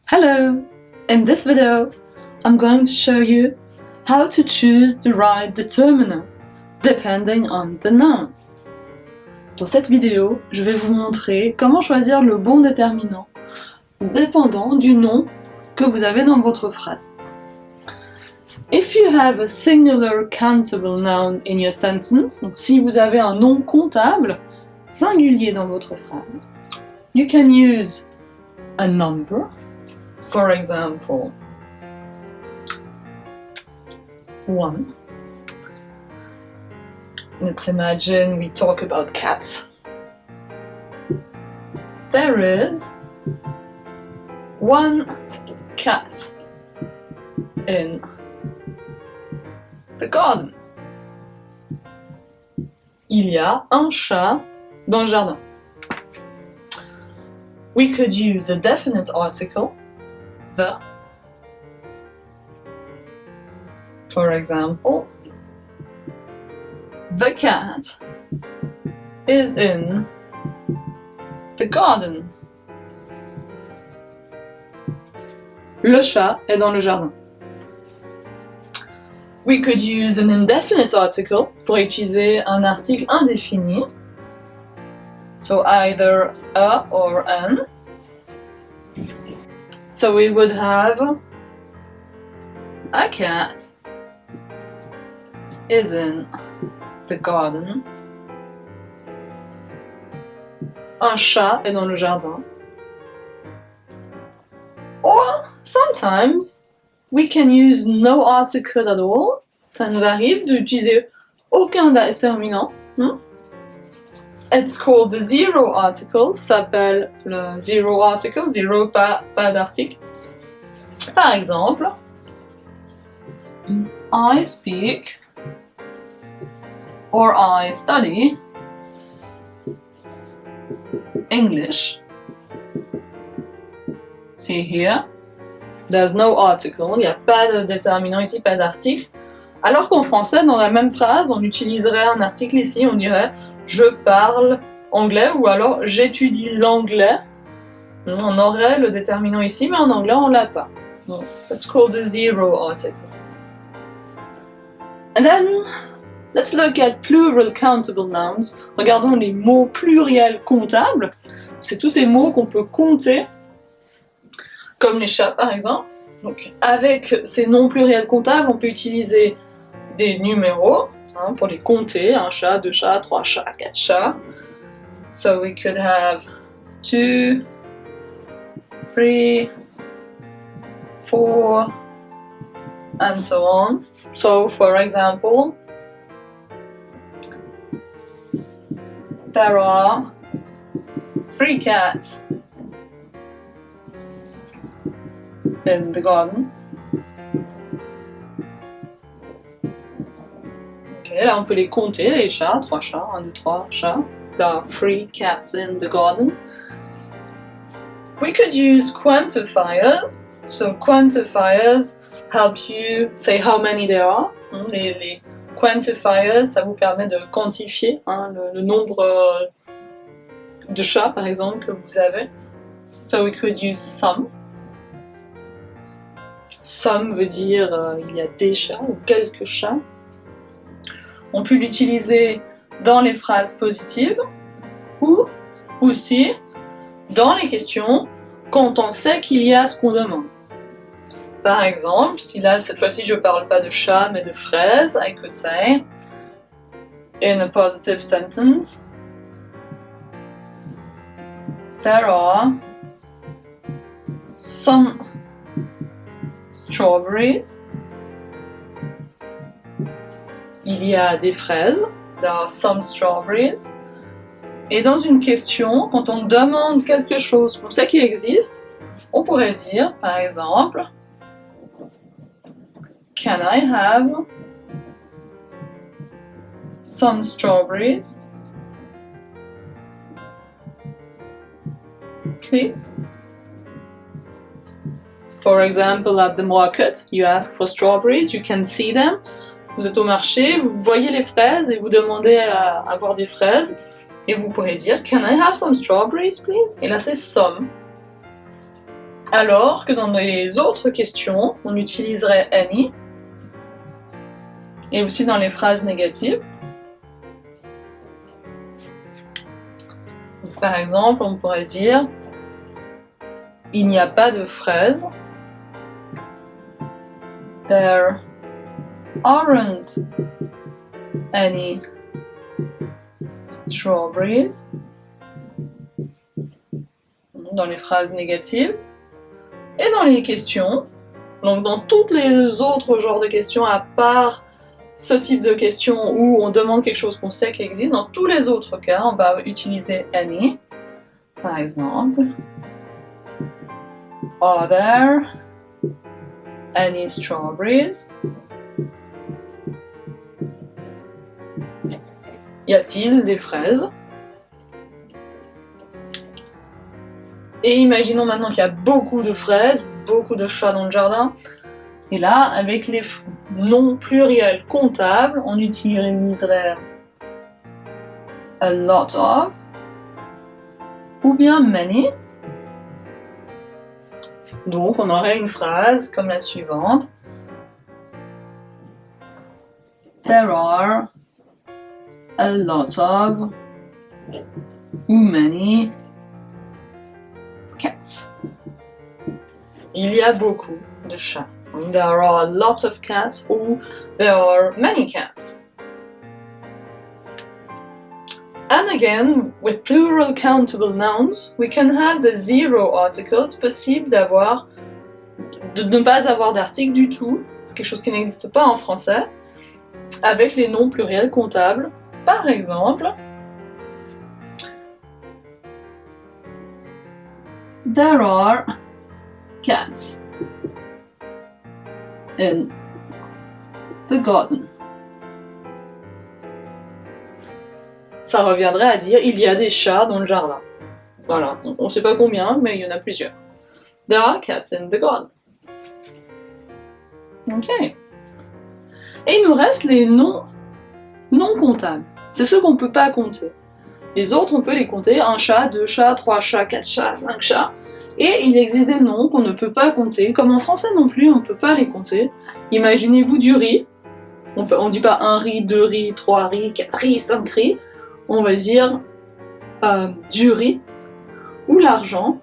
Hello! In this video, I'm going to show you how to choose the right determiner, depending on the noun. Dans cette vidéo, je vais vous montrer comment choisir le bon déterminant, dépendant du nom que vous avez dans votre phrase. If you have a singular countable noun in your sentence, donc si vous avez un nom comptable singulier dans votre phrase, you can use a number. For example, 1. Let's imagine we talk about cats. There is 1 cat in the garden. Il y a un chat dans le jardin. We could use a definite article, the. For example, the cat is in the garden. Le chat est dans le jardin. We could use an indefinite article pour utiliser un article indéfini. So either a or an. So we would have a cat is in the garden. Un chat est dans le jardin. Or sometimes we can use no article at all. Ça nous arrive d'utiliser aucun déterminant. It's called the zero article. Ça s'appelle le zero article. Zero, pas d'article. Par exemple, I speak or I study English. See here, there's no article. Il n'y a pas de déterminant ici, pas d'article. Alors qu'en français, dans la même phrase, on utiliserait un article ici, on dirait « je parle anglais » ou alors « j'étudie l'anglais ». On aurait le déterminant ici, mais en anglais, on l'a pas. Donc, that's called the zero article. And then, let's look at plural countable nouns. Regardons les mots pluriels comptables. C'est tous ces mots qu'on peut compter, comme les chats par exemple. Donc, avec ces noms pluriels comptables, on peut utiliser des numéros pour les compter. Un chat, 2 chats, 3 chats, 4 chats. So we could have 2, 3, 4, and so on. So, for example, there are 3 cats in the garden. Ok, là on peut les compter, les chats, 3 chats, 1, 2, 3 chats. There are 3 cats in the garden. We could use quantifiers. So quantifiers help you say how many there are. Les quantifiers, ça vous permet de quantifier le nombre de chats, par exemple, que vous avez. So we could use some. Some veut dire il y a des chats ou quelques chats. On peut l'utiliser dans les phrases positives ou aussi dans les questions quand on sait qu'il y a ce qu'on demande. Par exemple, si là, cette fois-ci, je parle pas de chat, mais de fraises, I could say, in a positive sentence, there are some strawberries. Il y a des fraises. There are some strawberries. Et dans une question, quand on demande quelque chose qu'on sait qu'il existe, on pourrait dire, par exemple, Can I have some strawberries, please? For example, at the market, you ask for strawberries, you can see them. Vous êtes au marché, vous voyez les fraises et vous demandez à avoir des fraises. Et vous pourrez dire, Can I have some strawberries, please? Et là, c'est some. Alors que dans les autres questions, on utiliserait any, et aussi dans les phrases négatives. Donc, par exemple, on pourrait dire il n'y a pas de fraises. There aren't any strawberries. Dans les phrases négatives. Et dans les questions, donc dans tous les autres genres de questions, à part ce type de questions où on demande quelque chose qu'on sait qui existe, dans tous les autres cas, on va utiliser any. Par exemple, are there any strawberries? Y a-t-il des fraises? Et imaginons maintenant qu'il y a beaucoup de fraises, beaucoup de chats dans le jardin. Et là, avec les noms pluriels comptables, on utiliserait a lot of ou bien many. Donc on aurait une phrase comme la suivante. There are a lot of ou many cats. Il y a beaucoup de chats. There are a lot of cats ou there are many cats. And again, with plural countable nouns, we can have the zero article. C'est possible de ne pas avoir d'article du tout. C'est quelque chose qui n'existe pas en français. Avec les noms pluriels comptables. Par exemple, there are cats in the garden. Ça reviendrait à dire il y a des chats dans le jardin. Voilà, on ne sait pas combien, mais il y en a plusieurs. There are cats in the garden. Ok. Et il nous reste les noms non comptables. C'est ceux qu'on ne peut pas compter. Les autres, on peut les compter. 1 chat, 2 chats, 3 chats, 4 chats, 5 chats. Et il existe des noms qu'on ne peut pas compter. Comme en français non plus, on ne peut pas les compter. Imaginez-vous du riz. On ne dit pas 1 riz, 2 riz, 3 riz, 4 riz, 5 riz. On va dire du riz. Ou l'argent.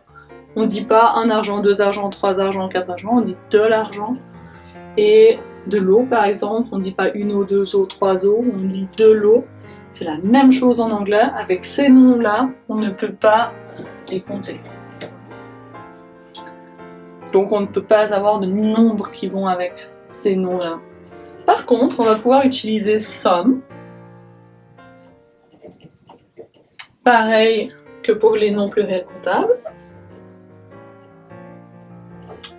On ne dit pas 1 argent, 2 argent, 3 argent, 4 argent. On dit de l'argent. Et de l'eau, par exemple. On ne dit pas 1 eau, 2 eaux, 3 eaux. On dit de l'eau. C'est la même chose en anglais. Avec ces noms-là, on ne peut pas les compter. Donc on ne peut pas avoir de nombres qui vont avec ces noms-là. Par contre, on va pouvoir utiliser some. Pareil que pour les noms pluriels comptables.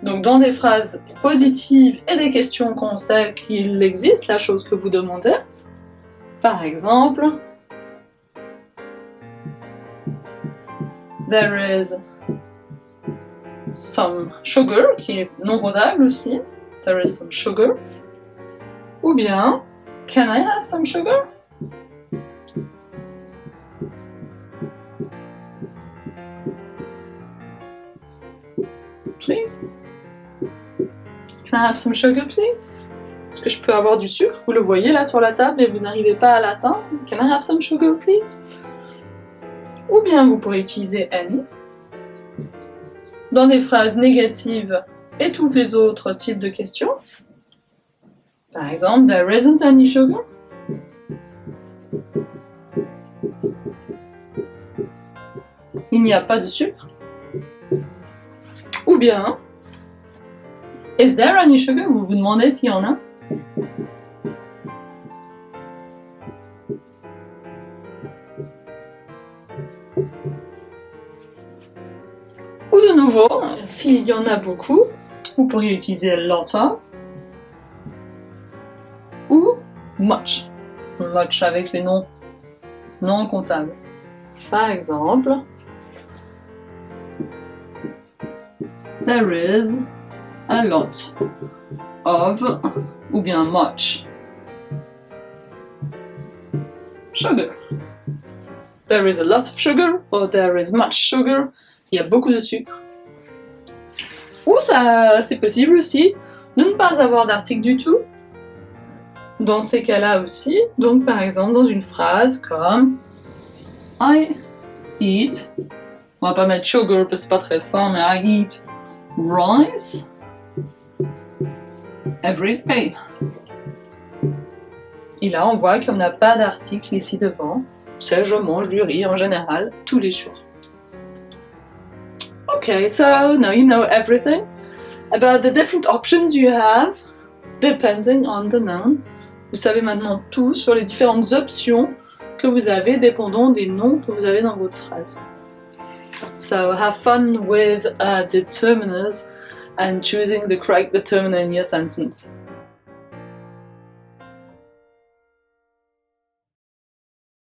Donc dans des phrases positives et des questions qu'on sait qu'il existe la chose que vous demandez. Par exemple, there is some sugar, qui est non comptable aussi. There is some sugar. Ou bien, can I have some sugar? Please? Can I have some sugar, please? Est-ce que je peux avoir du sucre? Vous le voyez là sur la table et vous n'arrivez pas à l'atteindre. Can I have some sugar, please? Ou bien vous pourrez utiliser any. Dans des phrases négatives et tous les autres types de questions. Par exemple, there isn't any sugar. Il n'y a pas de sucre. Ou bien, is there any sugar? Vous vous demandez s'il y en a. Ou de nouveau, s'il y en a beaucoup, vous pourriez utiliser lot of ou much. Much avec les noms non comptables. Par exemple, there is a lot of ou bien much sugar. There is a lot of sugar or there is much sugar. Il y a beaucoup de sucre. Ou ça, c'est possible aussi de ne pas avoir d'article du tout. Dans ces cas-là aussi, donc par exemple dans une phrase comme I eat, on va pas mettre sugar parce que c'est pas très sain, mais I eat rice every day. Et là, on voit qu'on n'a pas d'article ici devant. C'est je mange du riz en général tous les jours. Okay, so now you know everything about the different options you have depending on the noun. Vous savez maintenant tout sur les différentes options que vous avez dépendant des noms que vous avez dans votre phrase. So have fun with determiners and choosing the correct determiner in your sentence.